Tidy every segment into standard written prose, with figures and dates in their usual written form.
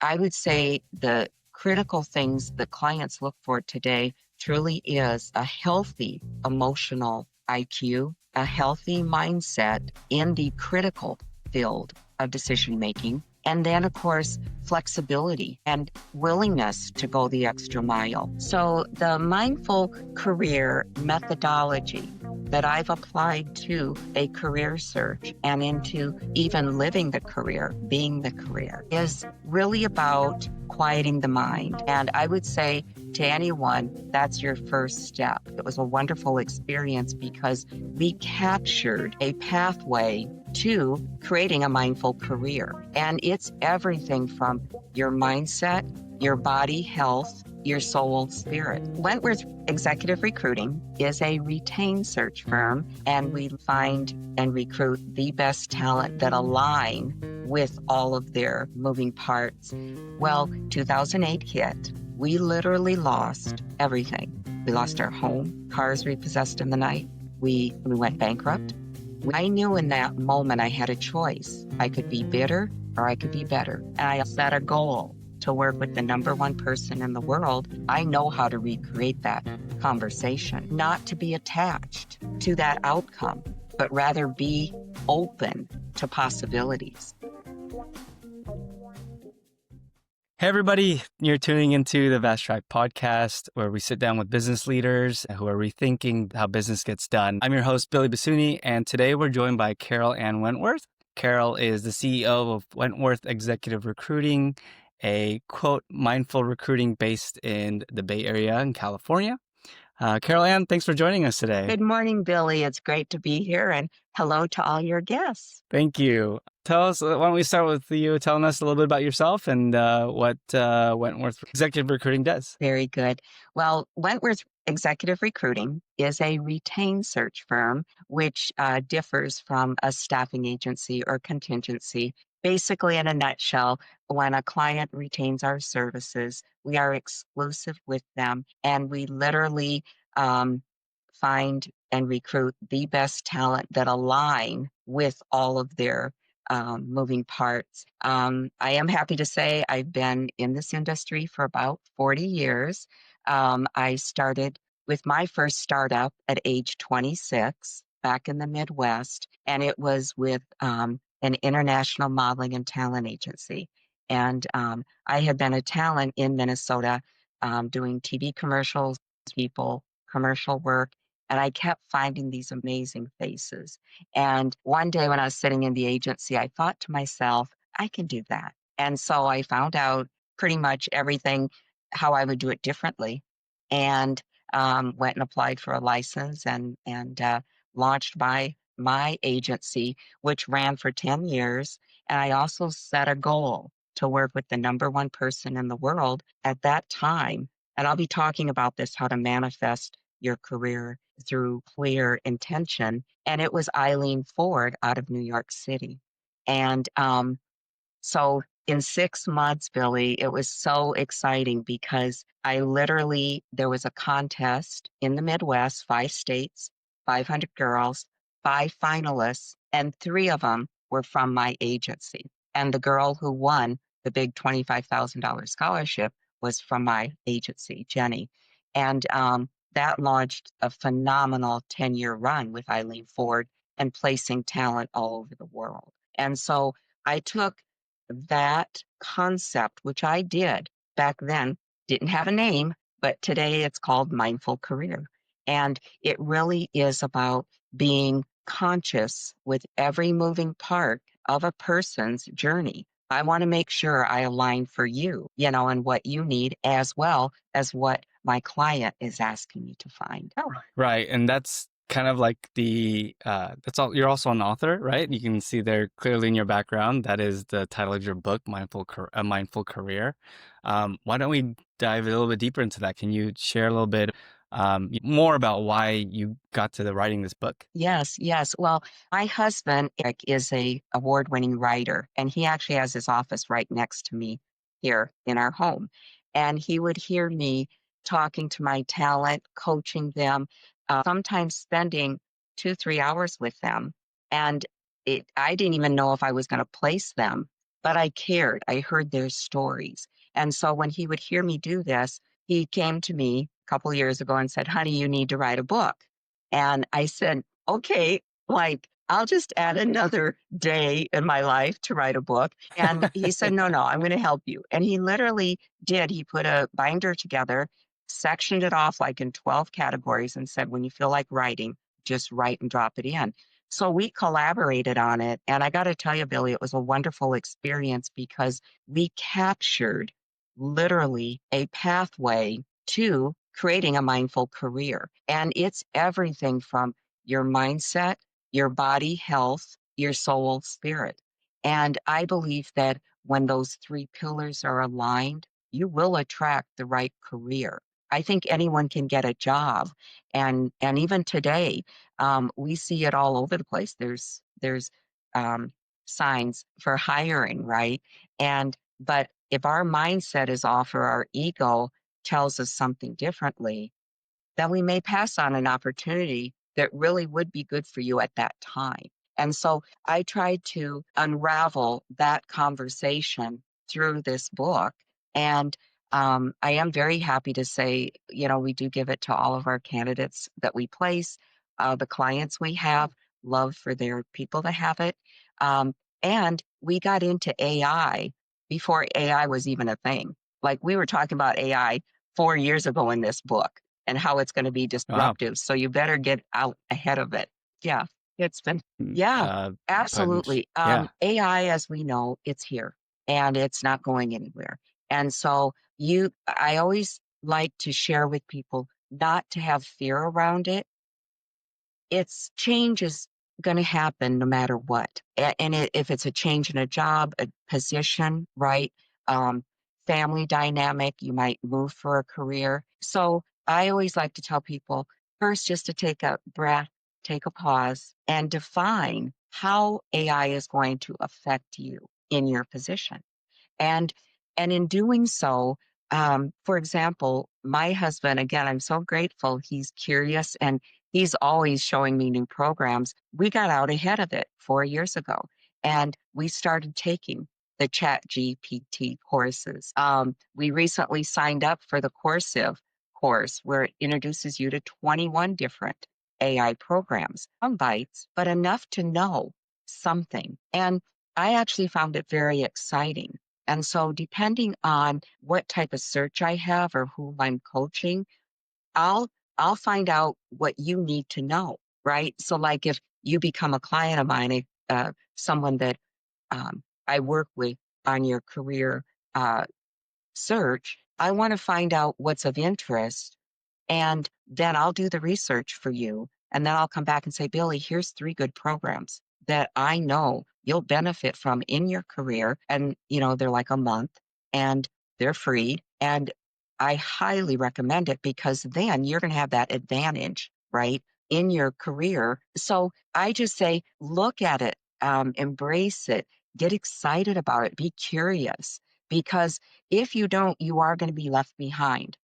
I would say the critical things that clients look for today truly is a healthy emotional IQ, a healthy mindset in the critical field of decision making. And then, of course, flexibility and willingness to go the extra mile. So, the mindful career methodology that I've applied to a career search and into even living the career, being the career, is really about quieting the mind. And I would say to anyone, that's your first step. It was a wonderful experience because we captured a pathway to creating a mindful career. And it's everything from your mindset, your body health, your soul, spirit. Wentworth Executive Recruiting is a retained search firm, and we find and recruit the best talent that align with all of their moving parts. Well, 2008 hit. We literally lost everything. We lost our home, cars repossessed in the night. We went bankrupt. I knew in that moment I had a choice. I could be bitter or I could be better. And I set a goal to work with the number one person in the world. I know how to recreate that conversation, not to be attached to that outcome, but rather be open to possibilities. Hey, everybody, you're tuning into the Vast Track podcast, where we sit down with business leaders who are rethinking how business gets done. I'm your host, Billy Basuni, and today we're joined by Carol Ann Wentworth. Carol is the CEO of Wentworth Executive Recruiting, a quote, mindful recruiting based in the Bay Area in California. Carol Ann, thanks for joining us today. Good morning, Billy. It's great to be here, and hello to all your guests. Thank you. Tell us, why don't we start with you telling us a little bit about yourself and what Wentworth Executive Recruiting does? Very good. Well, Wentworth Executive Recruiting is a retained search firm, which differs from a staffing agency or contingency. Basically, in a nutshell, when a client retains our services, we are exclusive with them, and we literally find and recruit the best talent that align with all of their moving parts. I am happy to say I've been in this industry for about 40 years. I started with my first startup at age 26 back in the Midwest, and it was with an international modeling and talent agency. And I had been a talent in Minnesota doing TV commercials, people, commercial work, and I kept finding these amazing faces. And one day when I was sitting in the agency, I thought to myself, I can do that. And so I found out pretty much everything, how I would do it differently, and went and applied for a license and launched my agency, which ran for 10 years. And I also set a goal to work with the number one person in the world at that time. And I'll be talking about this, how to manifest your career through clear intention. And it was Eileen Ford out of New York City. And so in 6 months, Billy, it was so exciting because there was a contest in the Midwest, 5 states, 500 girls, 5 finalists, and 3 of them were from my agency. And the girl who won the big $25,000 scholarship was from my agency, Jenny. And that launched a phenomenal 10-year run with Eileen Ford and placing talent all over the world. And so I took that concept, which I did back then, didn't have a name, but today it's called Mindful Career. And it really is about being conscious with every moving part of a person's journey. I want to make sure I align for you, and what you need, as well as what my client is asking me to find out. Right. And that's kind of like that's all. You're also an author, right? You can see there clearly in your background. That is the title of your book, A Mindful Career. Why don't we dive a little bit deeper into that? Can you share a little bit more about why you got to writing this book? Yes. Well, my husband, Eric, is a award-winning writer, and he actually has his office right next to me here in our home. And he would hear me talking to my talent, coaching them, sometimes spending 2, 3 hours with them. And I didn't even know if I was going to place them but I cared. I heard their stories. And so when he would hear me do this, he came to me a couple years ago and said, "Honey, you need to write a book." And I said, "Okay, like, I'll just add another day in my life to write a book." And he said, "No, no, I'm going to help you." And he literally did. He put a binder together, sectioned it off like in 12 categories, and said, "When you feel like writing, just write and drop it in." So we collaborated on it. And I got to tell you, Billy, it was a wonderful experience because we captured literally a pathway to creating a mindful career. And it's everything from your mindset, your body health, your soul, spirit. And I believe that when those three pillars are aligned, you will attract the right career. I think anyone can get a job. And even today, we see it all over the place. There's um, signs for hiring, right? And but if our mindset is off or our ego tells us something differently, then we may pass on an opportunity that really would be good for you at that time. And so I tried to unravel that conversation through this book. And I am very happy to say, we do give it to all of our candidates that we place, the clients we have, love for their people to have it. Um, and we got into AI before AI was even a thing. Like we were talking about AI 4 years ago in this book and how it's going to be Wow. disruptive. So you better get out ahead of it. Yeah, it's been, Mm, yeah, punch. absolutely. Yeah. AI, as we know, it's here and it's not going anywhere. And so I always like to share with people not to have fear around it. It's change is going to happen no matter what. If it's a change in a job, a position, right? Um, Family dynamic, you might move for a career. So I always like to tell people first just to take a breath, take a pause, and define how AI is going to affect you in your position. And and in doing so, for example, my husband, again, I'm so grateful. He's curious and he's always showing me new programs. We got out ahead of it 4 years ago, and we started taking the Chat GPT courses. We recently signed up for the Coursive course, where it introduces you to 21 different AI programs. Some bites, but enough to know something. And I actually found it very exciting. And so, depending on what type of search I have or whom I'm coaching, I'll I'll find out what you need to know, right? So, like if you become a client of mine, someone that I work with on your career uh, search, I want to find out what's of interest and then I'll do the research for you. And then I'll come back and say, "Billy, here's three good programs that I know you'll benefit from in your career." And, they're like a month and they're free. And I highly recommend it because then you're going to have that advantage, right, in your career. So I just say, look at it, embrace it, get excited about it, be curious. Because if you don't, you are going to be left behind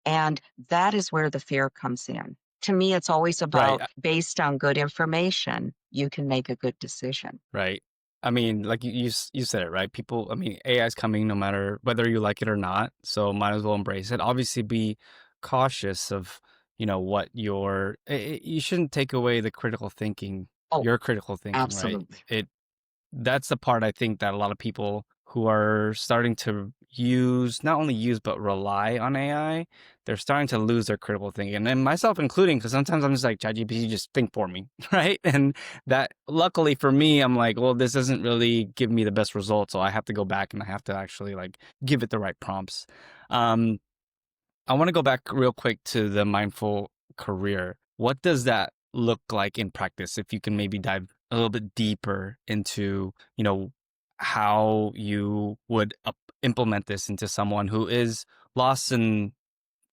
and that is where the fear comes in. To me, it's always Right. about based on good information, you can make a good decision. Right. I mean, like you said it, right? People, I mean, AI is coming no matter whether you like it or not. So might as well embrace it. Obviously, be cautious of, what you shouldn't take away the critical thinking, Oh, your critical thinking, right? absolutely. That's the part I think that a lot of people who are starting to not only use, but rely on AI, they're starting to lose their critical thinking. And myself including, because sometimes I'm just like, ChatGPT, just think for me, right? And that luckily for me, I'm like, well, this doesn't really give me the best results. So I have to go back and I have to actually like give it the right prompts. Um, I want to go back real quick to the mindful career. What does that look like in practice? If you can maybe dive a little bit deeper into, how you would implement this into someone who is lost in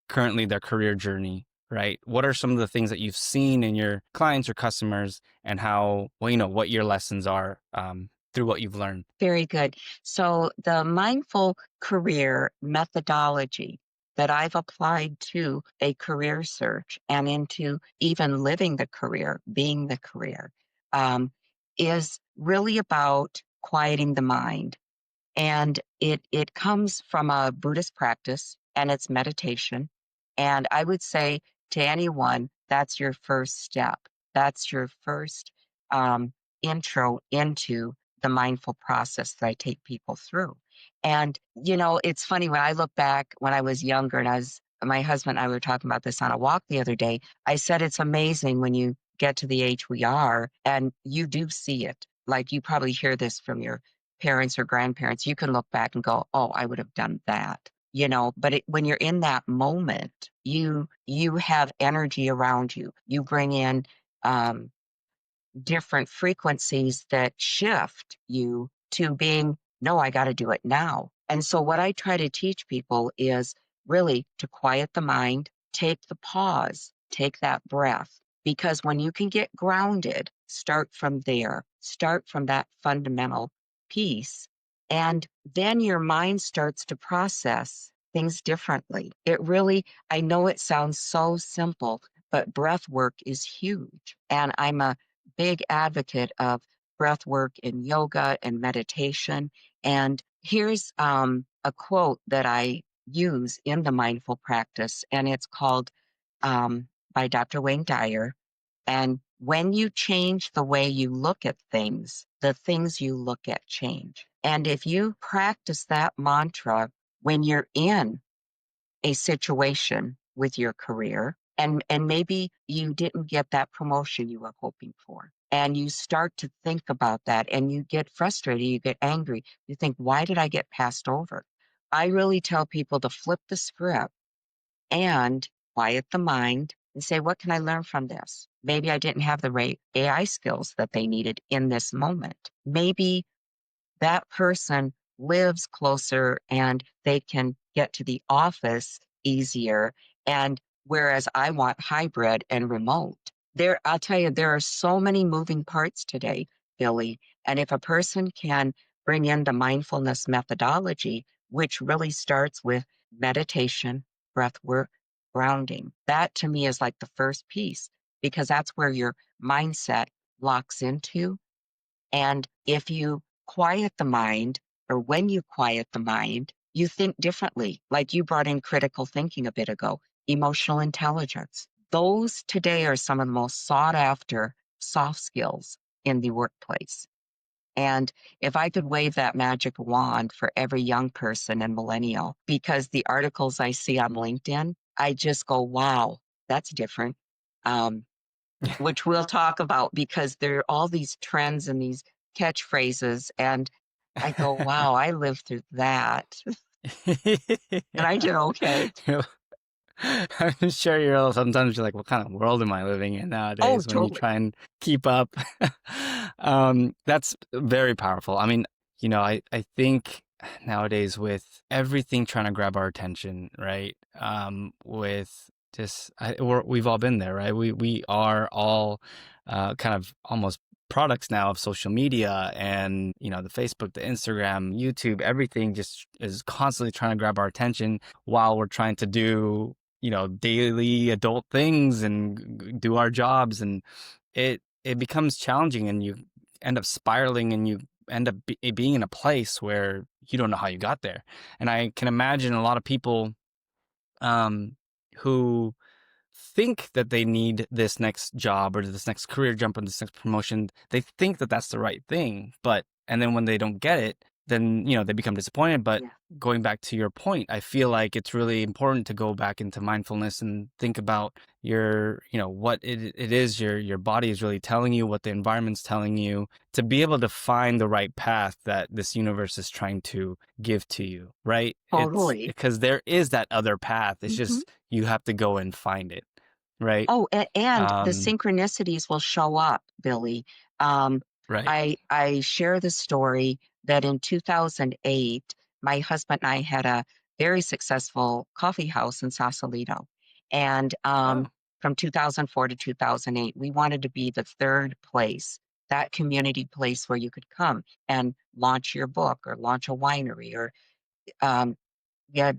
currently their career journey, right? What are some of the things that you've seen in your clients or customers and how, well, what your lessons are through what you've learned? Very good. So the mindful career methodology that I've applied to a career search and into even living the career, being the career, um, is really about quieting the mind. And it comes from a Buddhist practice and it's meditation. And I would say to anyone, that's your first step. That's your first um, intro into the mindful process that I take people through. And, it's funny when I look back when I was younger and my husband and I were talking about this on a walk the other day. I said, it's amazing when you get to the age we are and you do see it. Like you probably hear this from your parents or grandparents. You can look back and go, oh, I would have done that. But when you're in that moment, you have energy around you. You bring in um, different frequencies that shift you to being, no, I got to do it now. And so, what I try to teach people is really to quiet the mind, take the pause, take that breath. Because when you can get grounded, start from there, start from that fundamental piece. And then your mind starts to process things differently. I know it sounds so simple, but breath work is huge. And I'm a big advocate of breath work in yoga and meditation. And here's a quote that I use in the mindful practice, and it's called by Dr. Wayne Dyer. And when you change the way you look at things, the things you look at change. And if you practice that mantra when you're in a situation with your career and maybe you didn't get that promotion you were hoping for and you start to think about that and you get frustrated, you get angry, you think, why did I get passed over? I really tell people to flip the script and quiet the mind and say, what can I learn from this? Maybe I didn't have the right AI skills that they needed in this moment. Maybe that person lives closer and they can get to the office easier. And whereas I want hybrid and remote, I'll tell you, there are so many moving parts today, Billy. And if a person can bring in the mindfulness methodology, which really starts with meditation, breath work, grounding, that to me is like the first piece because that's where your mindset locks into and if you quiet the mind, or when you quiet the mind, you think differently. Like you brought in critical thinking a bit ago, emotional intelligence. Those today are some of the most sought after soft skills in the workplace. And if I could wave that magic wand for every young person and millennial, because the articles I see on LinkedIn, I just go, wow, that's different. Um, which we'll talk about because there are all these trends and these catchphrases. And I go, wow, I lived through that. And I did okay. You're- I'm sure sometimes you're like, what kind of world am I living in Oh, nowadays when you totally. try and keep up? That's very powerful. I mean, I think nowadays with everything trying to grab our attention, right? With just, we've all been there, right? We are all kind of almost products now of social media and, the Facebook, the Instagram, YouTube, everything just is constantly trying to grab our attention while we're trying to do daily adult things and do our jobs, and it becomes challenging, and you end up spiraling, and you end up being in a place where you don't know how you got there. And I can imagine a lot of people who think that they need this next job or this next career jump or this next promotion. They think that that's the right thing, and then when they don't get it, then they become disappointed. But Yeah, going back to your point, I feel like it's really important to go back into mindfulness and think about what it is your body is really telling you, what the environment's telling you, to be able to find the right path that this universe is trying to give to you, right? It's totally. because there is that other path. It's Mhm. just you have to go and find it, right? Oh, and the Um, synchronicities will show up, Billy. Um, right. I share the story that in 2008, my husband and I had a very successful coffee house in Sausalito. And Oh, from 2004 to 2008, we wanted to be the third place, that community place where you could come and launch your book or launch a winery or um, yeah.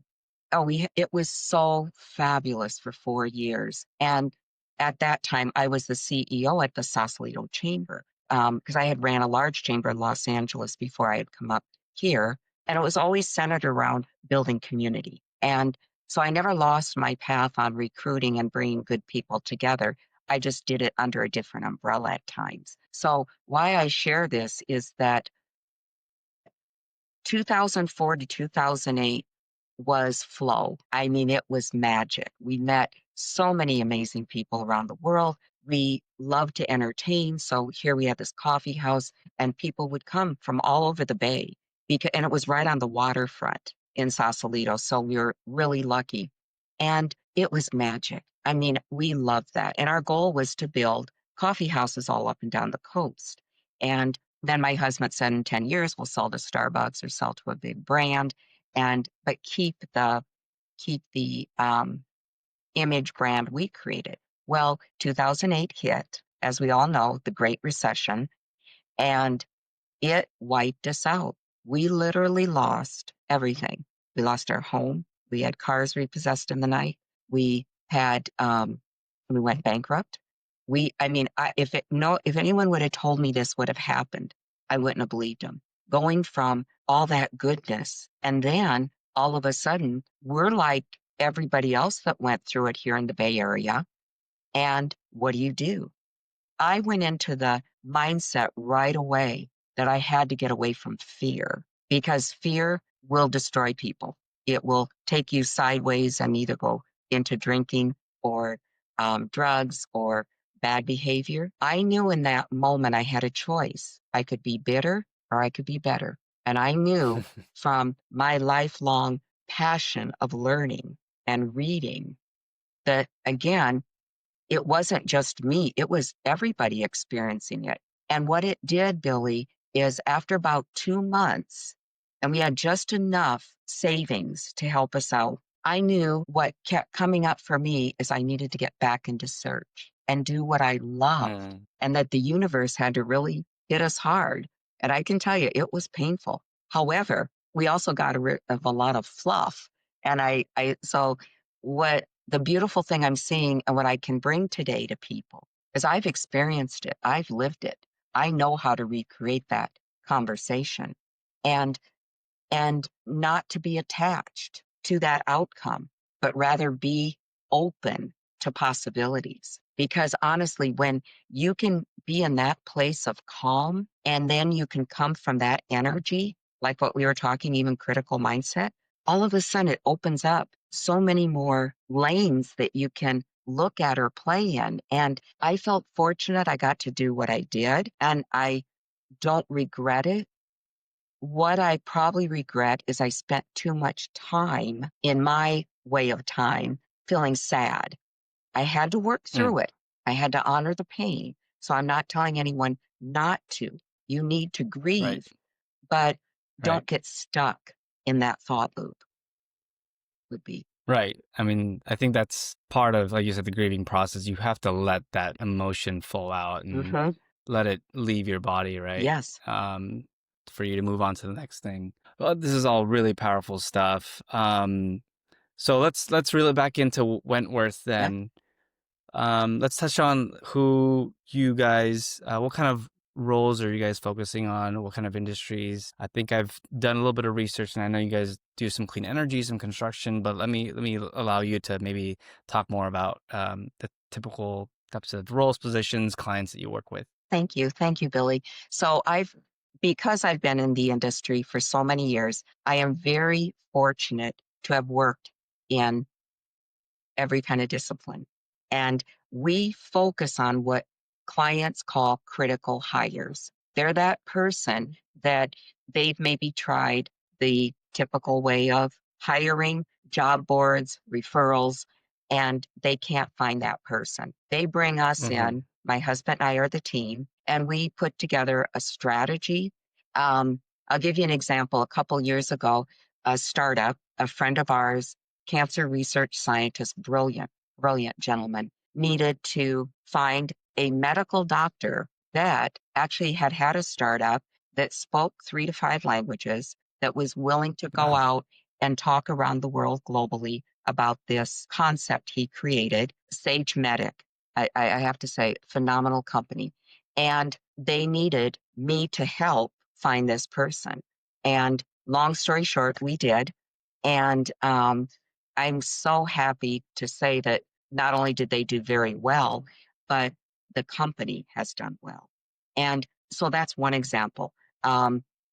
It was so fabulous for 4 years, and at that time, I was the CEO at the Sausalito Chamber, because I had ran a large chamber in Los Angeles before I had come up here, And it was always centered around building community. And so I never lost my path on recruiting and bringing good people together. I just did it under a different umbrella at times. So why I share this is that 2004 to 2008 was flow. I mean, it was magic. We met so many amazing people around the world. We loved to entertain. So here we had this coffee house, and people would come from all over the bay and it was right on the waterfront in Sausalito. So we were really lucky. And it was magic. I mean, we loved that. And our goal was to build coffee houses all up and down the coast. And then my husband said in 10 years, we'll sell to Starbucks or sell to a big brand but keep the image brand we created. Well, 2008 hit, as we all know, the Great Recession, and it wiped us out. We literally lost everything. We lost our home. We had cars repossessed in the night. We had we went bankrupt. I mean, if anyone would have told me this would have happened, I wouldn't have believed them. Going from all that goodness, and then all of a sudden, we're like everybody else that went through it here in the Bay Area. And what do? I went into the mindset right away that I had to get away from fear because fear will destroy people. It will take you sideways and either go into drinking or drugs or bad behavior. I knew in that moment I had a choice. I could be bitter or I could be better. And I knew from my lifelong passion of learning and reading that, again, it wasn't just me, it was everybody experiencing it. And what it did, Billy, is after about 2 months, and we had just enough savings to help us out, I knew what kept coming up for me is I needed to get back into search and do what I love, Mm, and that the universe had to really hit us hard. And I can tell you, it was painful. However, we also got rid of a lot of fluff. So what the beautiful thing I'm seeing and what I can bring today to people is I've experienced it. I've lived it. I know how to recreate that conversation and not to be attached to that outcome, but rather be open to possibilities. Because honestly, when you can be in that place of calm and then you can come from that energy, like what we were talking, even critical mindset, all of a sudden it opens up so many more lanes that you can look at or play in. And I felt fortunate I got to do what I did, and I don't regret it. What I probably regret is I spent too much time in my way of time feeling sad. I had to work mm, through it. I had to honor the pain. So I'm not telling anyone not to. You need to right, grieve, but right, don't get stuck in that thought loop, would be. right. I mean, I think that's part of, like you said, the grieving process. You have to let that emotion flow out and Hmm. let it leave your body, right? Yes. Um, for you to move on to the next thing. Well, this is all really powerful stuff. So let's reel it back into Wentworth Yeah. then. Let's touch on who you guys, what kind of roles are you guys focusing on? What kind of industries? I think I've done a little bit of research, and I know you guys do some clean energy, some construction. But let me allow you to maybe talk more about the typical types of roles, positions, clients that you work with. Thank you. Thank you, Billy. So because I've been in the industry for so many years, I am very fortunate to have worked in every kind of discipline. And we focus on what clients call critical hires. They're that person that they've maybe tried the typical way of hiring, job boards, referrals, and they can't find that person. They bring us Mm-hmm. in. My husband and I are the team, and we put together a strategy. I'll give you an example. A couple years ago, a startup, a friend of ours, cancer research scientist, brilliant gentleman, needed to find a medical doctor that actually had had a startup that spoke 3 to 5 languages, that was willing to go Wow. out and talk around the world globally about this concept he created, Sage Medic. I have to say, phenomenal company. And they needed me to help find this person. And long story short, we did. And I'm so happy to say that not only did they do very well, but the company has done well. And so that's one example.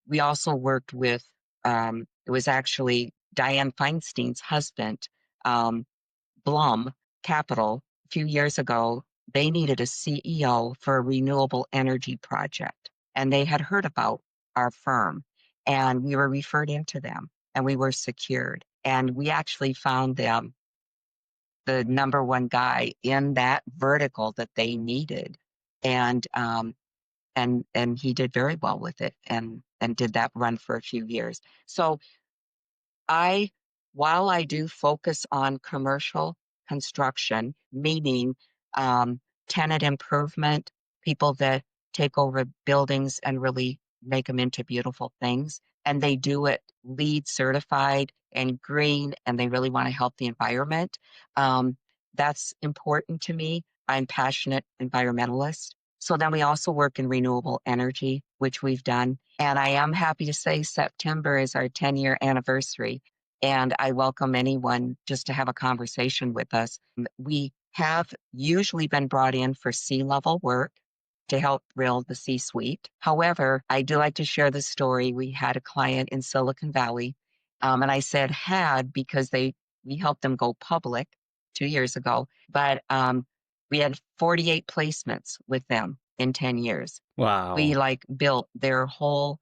We also worked with, it was actually Diane Feinstein's husband, um, Blum Capital, a few years ago. They needed a CEO for a renewable energy project, and they had heard about our firm, and we were referred into them, and we were secured. And we actually found them the number one guy in that vertical that they needed. And and he did very well with it and did that run for a few years. So I, while I do focus on commercial construction, meaning um, tenant improvement, people that take over buildings and really make them into beautiful things, and they do it LEED certified and green, and they really want to help the environment. Um, that's important to me. I'm passionate environmentalist. So then we also work in renewable energy, which we've done. And I am happy to say September is our 10-year anniversary. And I welcome anyone just to have a conversation with us. We have usually been brought in for C-level work to help build the C-suite. However, I do like to share the story. We had a client in Silicon Valley, and I said had because we helped them go public 2 years ago, but we had 48 placements with them in 10 years. We Wow. like built their whole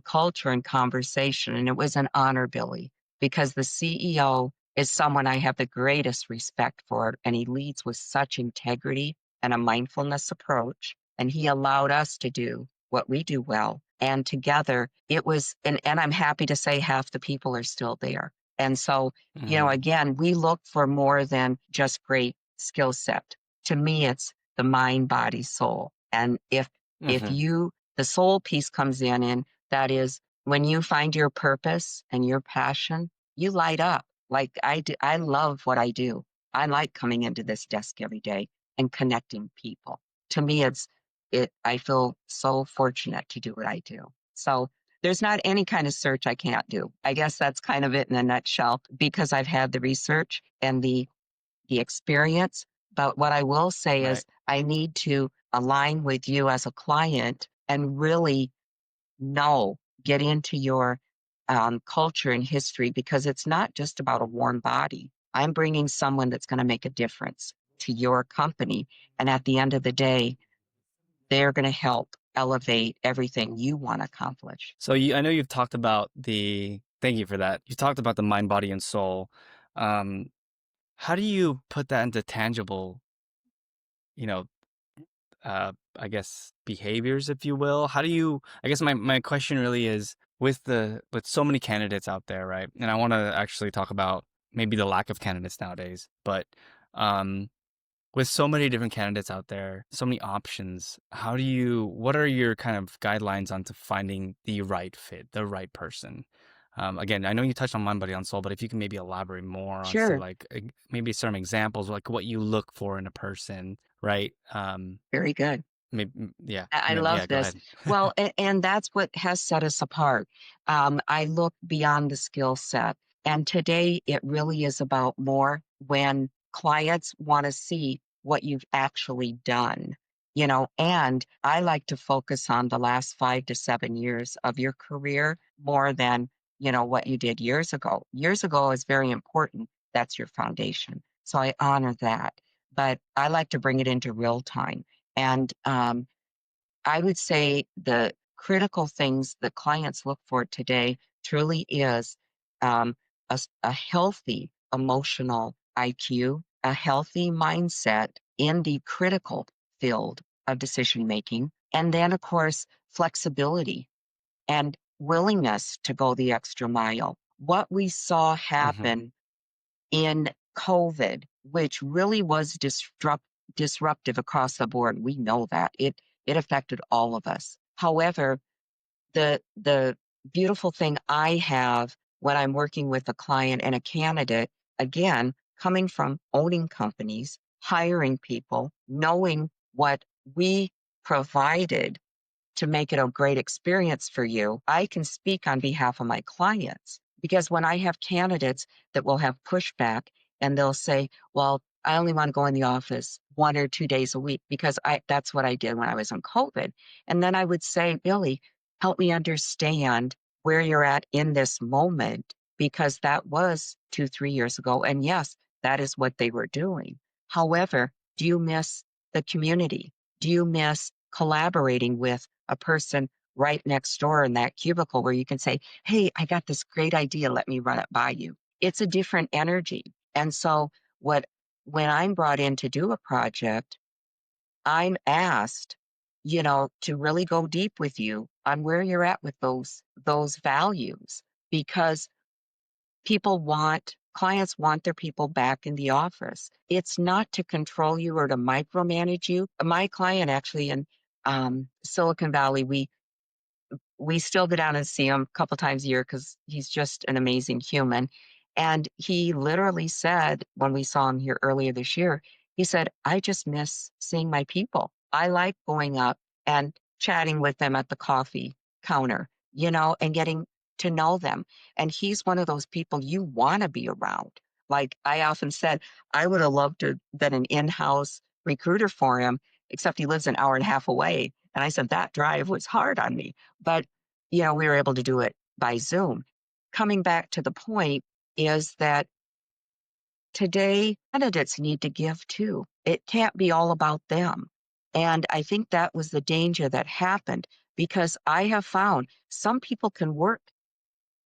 culture and conversation, and it was an honor, Billy, because the CEO is someone I have the greatest respect for, and he leads with such integrity and a mindfulness approach. And he allowed us to do what we do well. And together it was, and I'm happy to say half the people are still there. And so, Hmm. again, we look for more than just great skill set. To me, it's the mind, body, soul. And if Hmm. you, the soul piece comes in, and that is when you find your purpose and your passion, you light up like I do. I love what I do. I like coming into this desk every day and connecting people. To me, I feel so fortunate to do what I do. So there's not any kind of search I can't do. I guess that's kind of it in a nutshell because I've had the research and the experience. But what I will say Right. is I need to align with you as a client and really know, get into your culture and history because it's not just about a warm body. I'm bringing someone that's going to make a difference to your company. And at the end of the day, they're going to help elevate everything you want to accomplish. So I know you've talked about the. Thank you for that. You talked about the mind, body, and soul. Um, how do you put that into tangible, you know, I guess behaviors, if you will? How do you? I guess my question really is with so many candidates out there, right? And I want to actually talk about maybe the lack of candidates nowadays, but um, with so many different candidates out there, so many options, what are your kind of guidelines onto finding the right fit, the right person? Again, I know you touched on mind, body, and soul, but if you can maybe elaborate more on to Sure. like maybe some examples, like what you look for in a person, right? Very good. Maybe, yeah, I maybe, love yeah, go this. ahead. Well, and that's what has set us apart. I look beyond the skill set. And today it really is about more when clients want to see what you've actually done, and I like to focus on the last 5 to 7 years of your career more than, what you did years ago. Years ago is very important. That's your foundation. So I honor that. But I like to bring it into real time. And I would say the critical things that clients look for today truly is um, a healthy emotional IQ, a healthy mindset in the critical field of decision making, and then, of course, flexibility and willingness to go the extra mile. What we saw Hmm. happen in COVID, which really was disruptive across the board. We know that it affected all of us. However, the beautiful thing I have when I'm working with a client and a candidate, again, coming from owning companies, hiring people, knowing what we provided to make it a great experience for you, I can speak on behalf of my clients because when I have candidates that will have pushback and they'll say, well, I only want to go in the office 1 or 2 days a week because that's what I did when I was on COVID. And then I would say, Billy, help me understand where you're at in this moment because that was 2, 3 years ago. And yes, that is what they were doing. However, do you miss the community? Do you miss collaborating with a person right next door in that cubicle where you can say, hey, I got this great idea. Let me run it by you. It's a different energy. And so what when I'm brought in to do a project, I'm asked, to really go deep with you on where you're at with those values because clients want their people back in the office. It's not to control you or to micromanage you. My client actually in Silicon Valley, we still go down and see him a couple times a year because he's just an amazing human. And he literally said, when we saw him here earlier this year, he said, I just miss seeing my people. I like going up and chatting with them at the coffee counter, and getting to know them. And he's one of those people you want to be around. Like I often said, I would have loved to have been an in-house recruiter for him, except he lives an hour and a half away. And I said, that drive was hard on me. But, we were able to do it by Zoom. Coming back to the point is that today candidates need to give too. It can't be all about them. And I think that was the danger that happened because I have found some people can work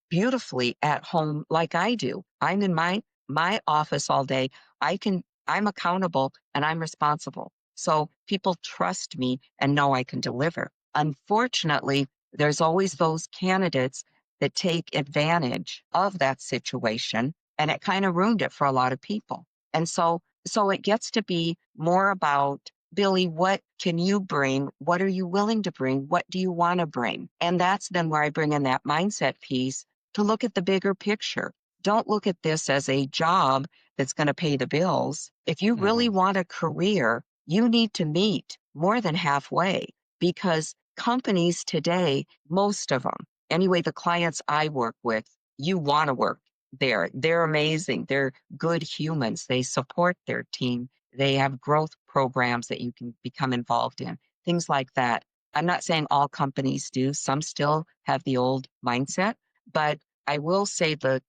beautifully at home like I do. I'm in my office all day. I'm accountable and I'm responsible. So people trust me and know I can deliver. Unfortunately, there's always those candidates that take advantage of that situation and it kind of ruined it for a lot of people. And so it gets to be more about Billy, what can you bring? What are you willing to bring? What do you want to bring? And that's then where I bring in that mindset piece to look at the bigger picture. Don't look at this as a job that's going to pay the bills. If you really Hmm. want a career, you need to meet more than halfway because companies today, most of them, anyway, the clients I work with, you want to work there. They're amazing. They're good humans. They support their team. They have growth programs that you can become involved in, things like that. I'm not saying all companies do. Some still have the old mindset, but I will say the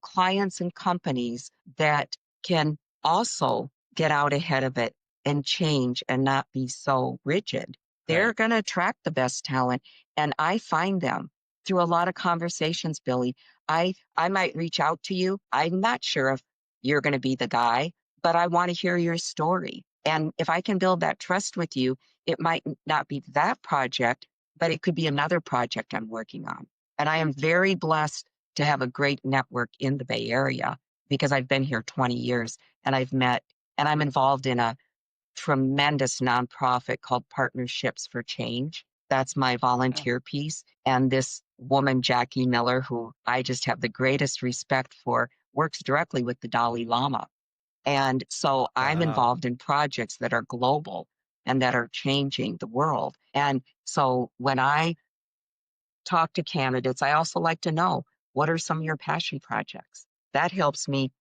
clients and companies that can also get out ahead of it and change and not be so rigid, they're Right. going to attract the best talent. And I find them through a lot of conversations, Billy. I might reach out to you. I'm not sure if you're going to be the guy, but I want to hear your story. And if I can build that trust with you, it might not be that project, but it could be another project I'm working on. And I am very blessed to have a great network in the Bay Area because I've been here 20 years and I'm involved in a tremendous nonprofit called Partnerships for Change. That's my Oh, volunteer piece. And this woman, Jackie Miller, who I just have the greatest respect for, works directly with the Dalai Lama. And so I'm wow. involved in projects that are global and that are changing the world. And so when I talk to candidates, I also like to know what are some of your passion projects. That helps me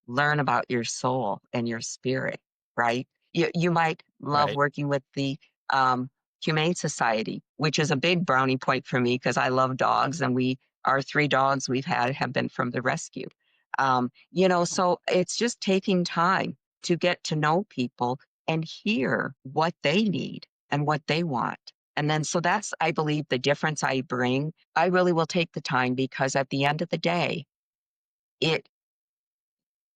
learn about your soul and your spirit, right? You might love Right. working with the um, Humane Society, which is a big brownie point for me because I love dogs, and our 3 dogs we've had have been from the rescue. So it's just taking time to get to know people and hear what they need and what they want. And then, so that's, I believe, the difference I bring. I really will take the time because at the end of the day, it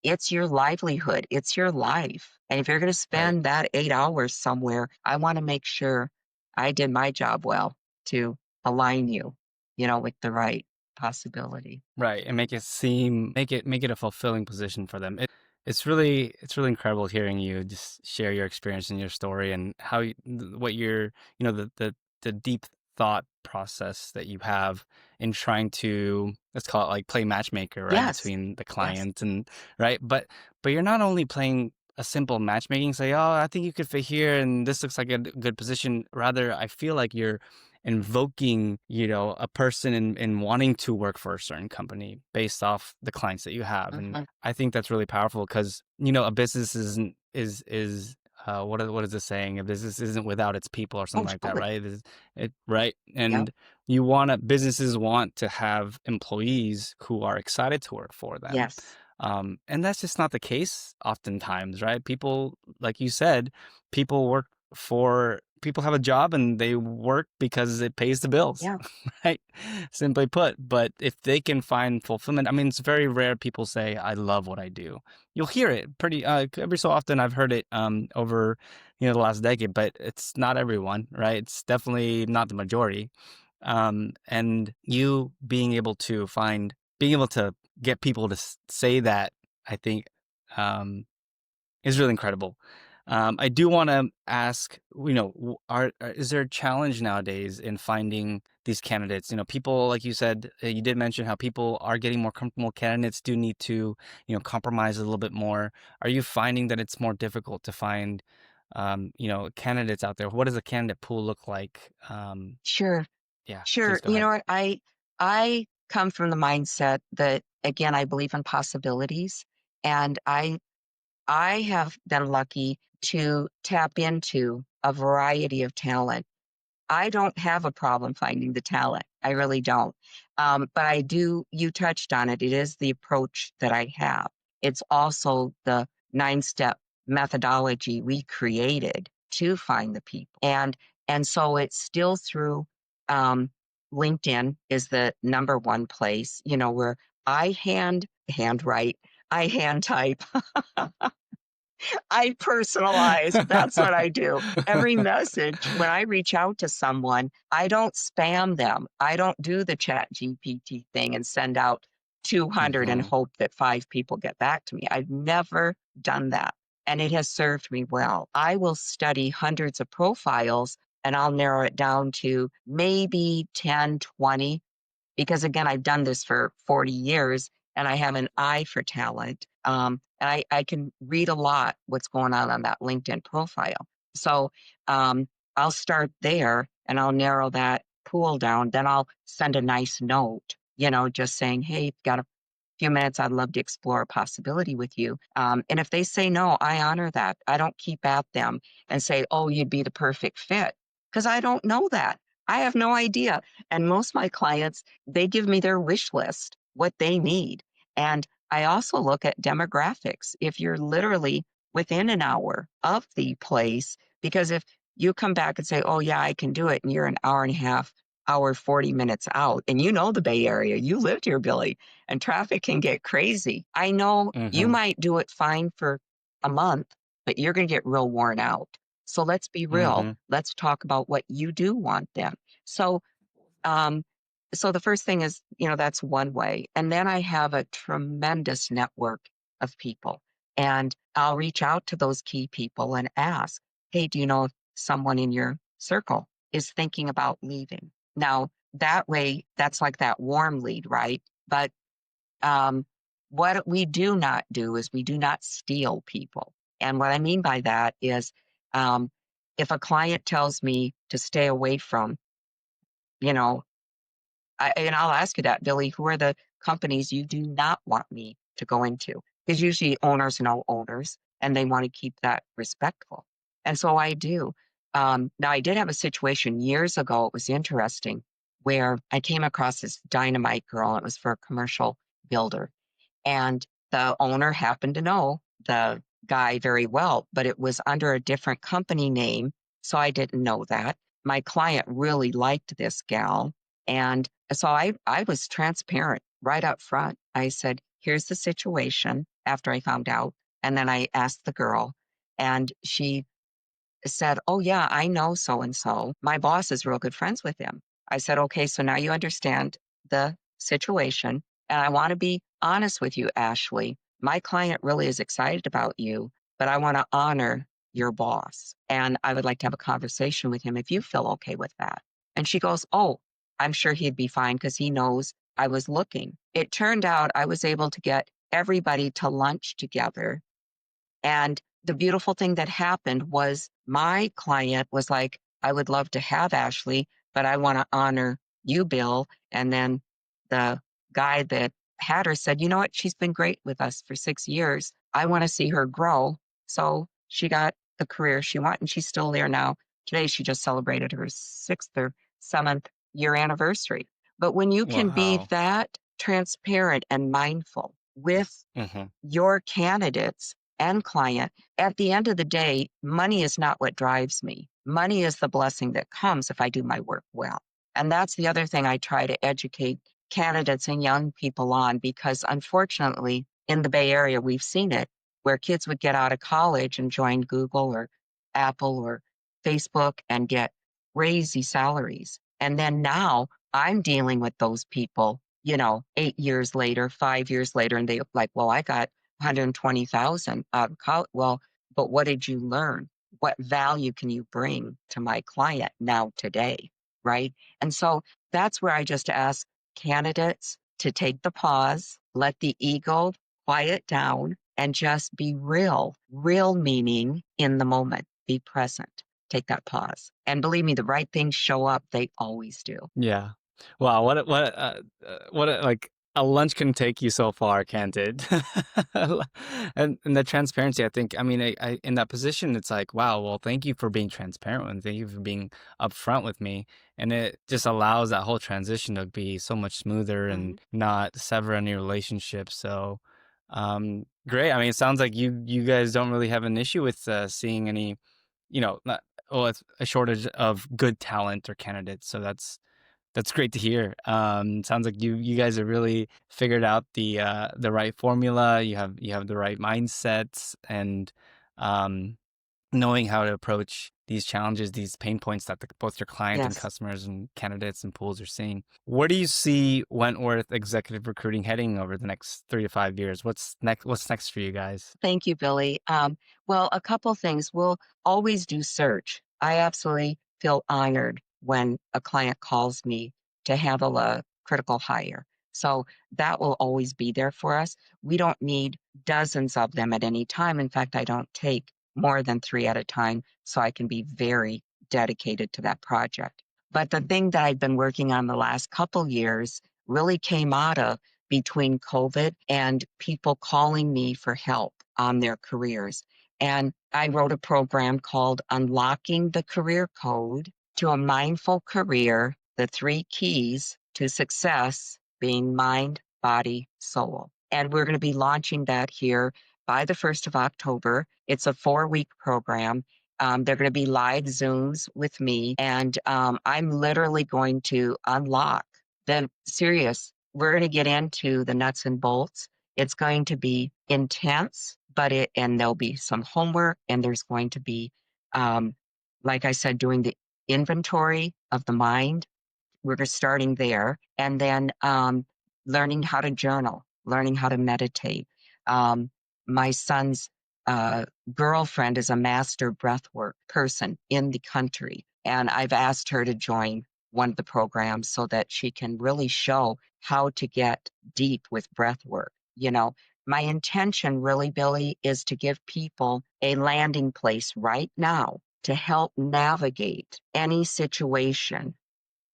it's your livelihood, it's your life. And if you're going to Right. spend that 8 hours somewhere, I want to make sure I did my job well to align you, with the right possibility. Right, and make it a fulfilling position for them. It's really incredible hearing you just share your experience and your story and how what your the deep thought process that you have in trying to, let's call it, like, play matchmaker, right, Yes. between the Yes. client and right, but you're not only playing a simple matchmaking, say, oh, I think you could fit here and this looks like a good position. Rather, I feel like you're invoking, a person in wanting to work for a certain company based off the clients that you have. And Mhm. I think that's really powerful because, a business isn't, is, what is the saying? A business isn't without its people or Oh, something like that, totally. right? Right. Yep. And businesses want to have employees who are excited to work for them. Yes. And that's just not the case oftentimes, right? People, like you said, people people have a job and they work because it pays the bills, Yeah. right? Simply put. But if they can find fulfillment, I mean, it's very rare people say, I love what I do. You'll hear it pretty, every so often. I've heard it, over, the last decade, but it's not everyone, right? It's definitely not the majority. And you being able to get people to say that, I think, um, is really incredible. I do want to ask, is there a challenge nowadays in finding these candidates? People, like you said, you did mention how people are getting more comfortable. Candidates do need to, compromise a little bit more. Are you finding that it's more difficult to find, candidates out there? What does a candidate pool look like? Sure. Yeah, Sure. please go You ahead. know what? I come from the mindset that, again, I believe in possibilities, and I have been lucky to tap into a variety of talent. I don't have a problem finding the talent. I really don't. But I do, you touched on it. It is the approach that I have. It's also the 9 step methodology we created to find the people. And so it's still through um, LinkedIn is the number one place, where handwrite, I hand type, I personalize. That's what I do. Every message, when I reach out to someone, I don't spam them. I don't do the chat GPT thing and send out 200 and Mm-hmm. hope that 5 people get back to me. I've never done that. And it has served me well. I will study hundreds of profiles and I'll narrow it down to maybe 10, 20, because again, I've done this for 40 years and I have an eye for talent. And I can read a lot what's going on that LinkedIn profile. So I'll start there and I'll narrow that pool down. Then I'll send a nice note, just saying, hey, got a few minutes, I'd love to explore a possibility with you. And if they say no, I honor that. I don't keep at them and say, oh, you'd be the perfect fit, because I don't know that. I have no idea. And most of my clients, they give me their wish list, what they need. And I also look at demographics. If you're literally within an hour of the place, because if you come back and say, oh, yeah, I can do it, and you're an hour and a half, hour, 40 minutes out, and you know the Bay Area, you lived here, Billy, and traffic can get crazy. I know you Mm-hmm. might do it fine for a month, but you're going to get real worn out. So let's be real. Mm-hmm. Let's talk about what you do want then. So, um, so the first thing is, that's one way. And then I have a tremendous network of people. And I'll reach out to those key people and ask, hey, do you know if someone in your circle is thinking about leaving? Now, that way, that's like that warm lead, right? But um, what we do not do is we do not steal people. And what I mean by that is um, if a client tells me to stay away from, you know, and I'll ask you that, Billy, who are the companies you do not want me to go into? Because usually owners know owners and they want to keep that respectful. And so I do. Now, I did have a situation years ago. It was interesting where I came across this dynamite girl. It was for a commercial builder. And the owner happened to know the guy very well, but it was under a different company name. So I didn't know that. My client really liked this gal. And so I was transparent right up front. I said, here's the situation after I found out. And then I asked the girl, and she said, oh, yeah, I know so and so. My boss is real good friends with him. I said, okay, so now you understand the situation. And I want to be honest with you, Ashley. My client really is excited about you, but I want to honor your boss. And I would like to have a conversation with him if you feel okay with that. And she goes, oh, I'm sure he'd be fine because he knows I was looking. It turned out I was able to get everybody to lunch together, and the beautiful thing that happened was my client was like, I would love to have Ashley, but I want to honor you, Bill. And then the guy that had her said, you know what? She's been great with us for 6 years. I want to see her grow. So she got the career she wanted, and she's still there now. Today, she just celebrated her 6th or 7th year anniversary. But when you can be Wow. that transparent and mindful with Hmm. your candidates and client, at the end of the day, money is not what drives me. Money is the blessing that comes if I do my work well. And that's the other thing I try to educate candidates and young people on, because unfortunately, in the Bay Area, we've seen it where kids would get out of college and join Google or Apple or Facebook and get crazy salaries. And then now I'm dealing with those people, 8 years later, 5 years later, and they like, well, I got 120,000 out of college. Well, but what did you learn? What value can you bring to my client now today? Right. And so that's where I just ask candidates to take the pause, let the ego quiet down, and just be real. Real meaning in the moment, be present, take that pause. And believe me, the right things show up. They always do. Yeah. Wow. Like a lunch can take you so far, can't it? And the transparency, I think, I mean, in that position, it's like, wow, well, thank you for being transparent and thank you for being upfront with me. And it just allows that whole transition to be so much smoother Mhm. and not sever any relationship. So, great. I mean, it sounds like you guys don't really have an issue with seeing any, not, well, it's a shortage of good talent or candidates. So that's great to hear. Sounds like you guys have really figured out the right formula. You have the right mindsets and um, knowing how to approach these challenges, these pain points that both your client and Yes. customers and candidates and pools are seeing. Where do you see Wentworth Executive Recruiting heading over the next 3 to 5 years? What's next? What's next for you guys? Thank you, Billy. Well, a couple things. We'll always do search. I absolutely feel honored when a client calls me to handle a critical hire. So that will always be there for us. We don't need dozens of them at any time. In fact, I don't take more than three at a time, so I can be very dedicated to that project. But the thing that I've been working on the last couple years really came out of between COVID and people calling me for help on their careers. And I wrote a program called Unlocking the Career Code to a Mindful Career, the three keys to success being mind, body, soul. And we're going to be launching that here by the 1st of October. It's a 4-week program. They're going to be live Zooms with me, and I'm literally going to unlock the serious. We're going to get into the nuts and bolts. It's going to be intense, and there'll be some homework, and there's going to be, um, like I said, doing the inventory of the mind. We're just starting there, and then learning how to journal, learning how to meditate. Um, my son's uh, girlfriend is a master breathwork person in the country, and I've asked her to join one of the programs so that she can really show how to get deep with breath work. My intention really, Billy, is to give people a landing place right now to help navigate any situation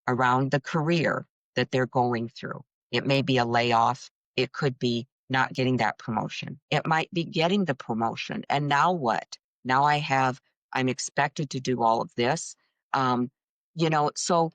around the career that they're going through. It may be a layoff. It could be not getting that promotion. It might be getting the promotion. And now what? Now I'm expected to do all of this. So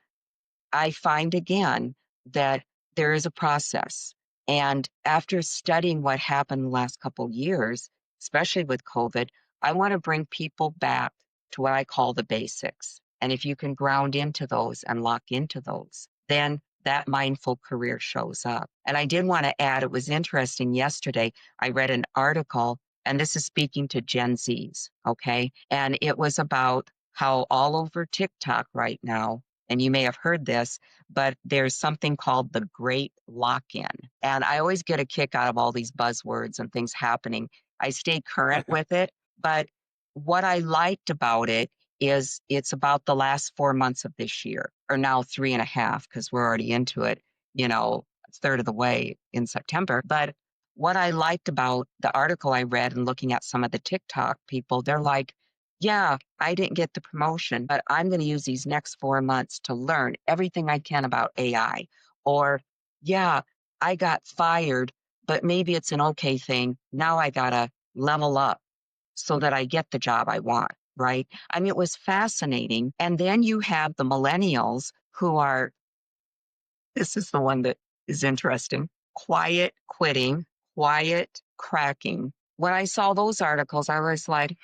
I find again that there is a process. And after studying what happened the last couple years, especially with COVID, I want to bring people back to what I call the basics. And if you can ground into those and lock into those, then that mindful career shows up. And I did want to add, it was interesting yesterday, I read an article, and this is speaking to Gen Zs, okay? And it was about how all over TikTok right now, and you may have heard this, but there's something called the great lock in. And I always get a kick out of all these buzzwords and things happening. I stay current with it. But what I liked about it is it's about the last 4 months of this year, or now 3.5, because we're already into it, a third of the way in September. But what I liked about the article I read and looking at some of the TikTok people, they're like, yeah, I didn't get the promotion, but I'm going to use these next 4 months to learn everything I can about AI. Or, yeah, I got fired, but maybe it's an okay thing. Now I got to level up so that I get the job I want, right? I mean, it was fascinating. And then you have the millennials who are, this is the one that is interesting, quiet quitting, quiet cracking. When I saw those articles, I was like,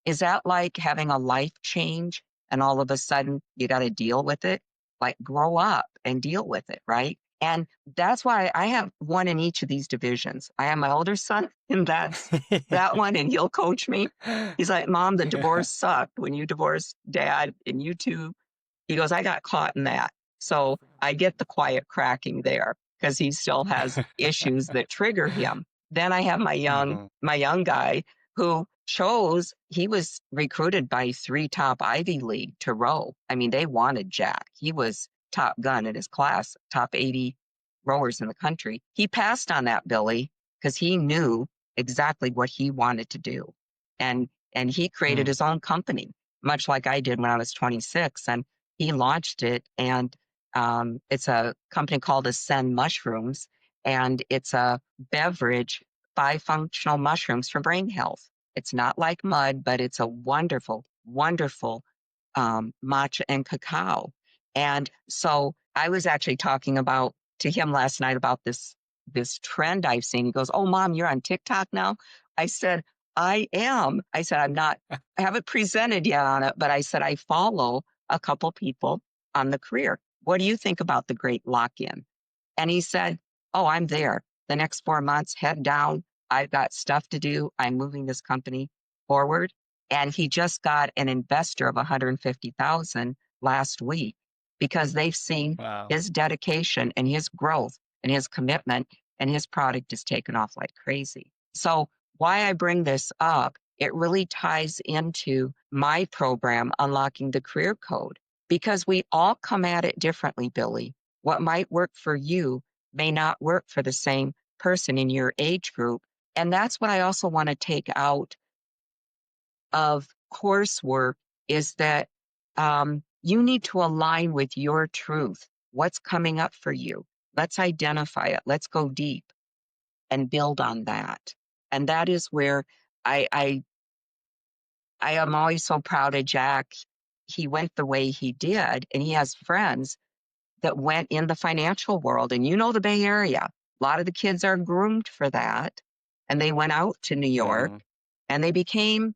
is that like having a life change and all of a sudden you got to deal with it? Like grow up and deal with it, right? And that's why I have one in each of these divisions. I have my older son, and that's that one, and he'll coach me. He's like, Mom, the divorce sucked when you divorced dad, and you two, he goes, I got caught in that. So I get the quiet cracking there because he still has issues that trigger him. Then I have Mhm. my young guy who chose, he was recruited by 3 top Ivy League to row. I mean, they wanted Jack. He was top gun in his class, top 80 rowers in the country. He passed on that, Billy, because he knew exactly what he wanted to do. And he created Mm. his own company, much like I did when I was 26. And he launched it, and it's a company called Ascend Mushrooms, and it's a beverage, bifunctional mushrooms for brain health. It's not like mud, but it's a wonderful, wonderful matcha and cacao. And so I was actually talking about to him last night about this trend I've seen. He goes, "Oh, Mom, you're on TikTok now?" I said, "I am." I said, "I'm not. I haven't presented yet on it, but I said I follow a couple people on the career. What do you think about the great lock-in?" And he said, "Oh, I'm there. The next 4 months, head down. I've got stuff to do. I'm moving this company forward." And he just got an investor of 150,000 last week because they've seen Wow. his dedication and his growth and his commitment, and his product is taken off like crazy. So why I bring this up, it really ties into my program, Unlocking the Career Code, because we all come at it differently, Billy. What might work for you may not work for the same person in your age group. And that's what I also want to take out of coursework is that you need to align with your truth. What's coming up for you? Let's identify it. Let's go deep and build on that. And that is where I, I, I am always so proud of Jack. He went the way he did, and he has friends that went in the financial world. And you know the Bay Area, a lot of the kids are groomed for that. And they went out to New York Mhm. and they became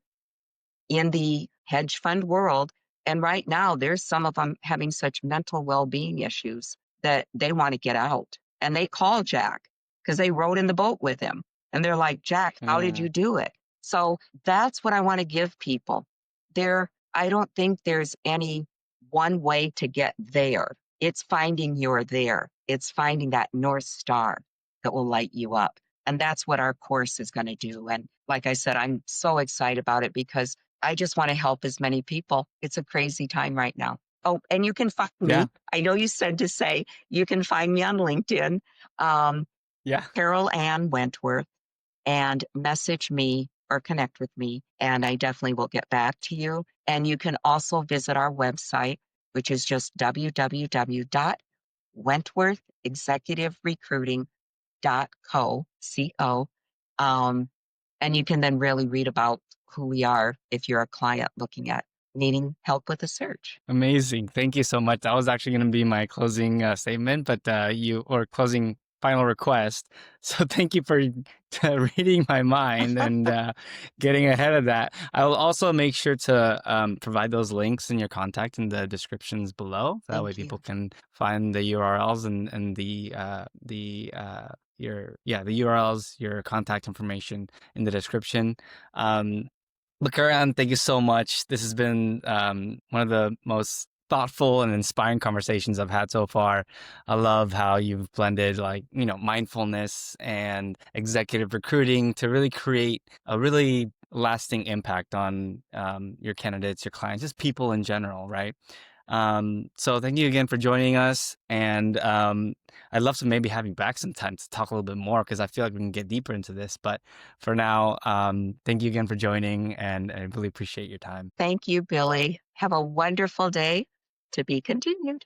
in the hedge fund world. And right now, there's some of them having such mental well being issues that they want to get out. And they call Jack because they rode in the boat with him. And they're like, Jack, how did you Mm. do it? So that's what I want to give people. I don't think there's any one way to get there. It's finding your there, it's finding that North Star that will light you up. And that's what our course is going to do. And like I said, I'm so excited about it because I just want to help as many people. It's a crazy time right now. Oh, and you can find Yeah. me. I know you said to say you can find me on LinkedIn, um, Yeah. Carol Ann Wentworth, and message me or connect with me, and I definitely will get back to you. And you can also visit our website, which is just www.wentworthexecutiverecruiting.co. And you can then really read about who we are if you're a client looking at needing help with a search. Amazing. Thank you so much. That was actually going to be my closing statement, but or closing final request. So thank you for reading my mind and getting ahead of that. I will also make sure to provide those links in your contact in the descriptions below. That way Thank you. people can find the URLs and the URLs, your contact information in the description. Um, but Karan, thank you so much. This has been one of the most thoughtful and inspiring conversations I've had so far. I love how you've blended mindfulness and executive recruiting to really create a really lasting impact on your candidates, your clients, just people in general, right? So thank you again for joining us. And I'd love to maybe have you back sometime to talk a little bit more because I feel like we can get deeper into this. But for now, thank you again for joining, and I really appreciate your time. Thank you, Billy. Have a wonderful day. To be continued.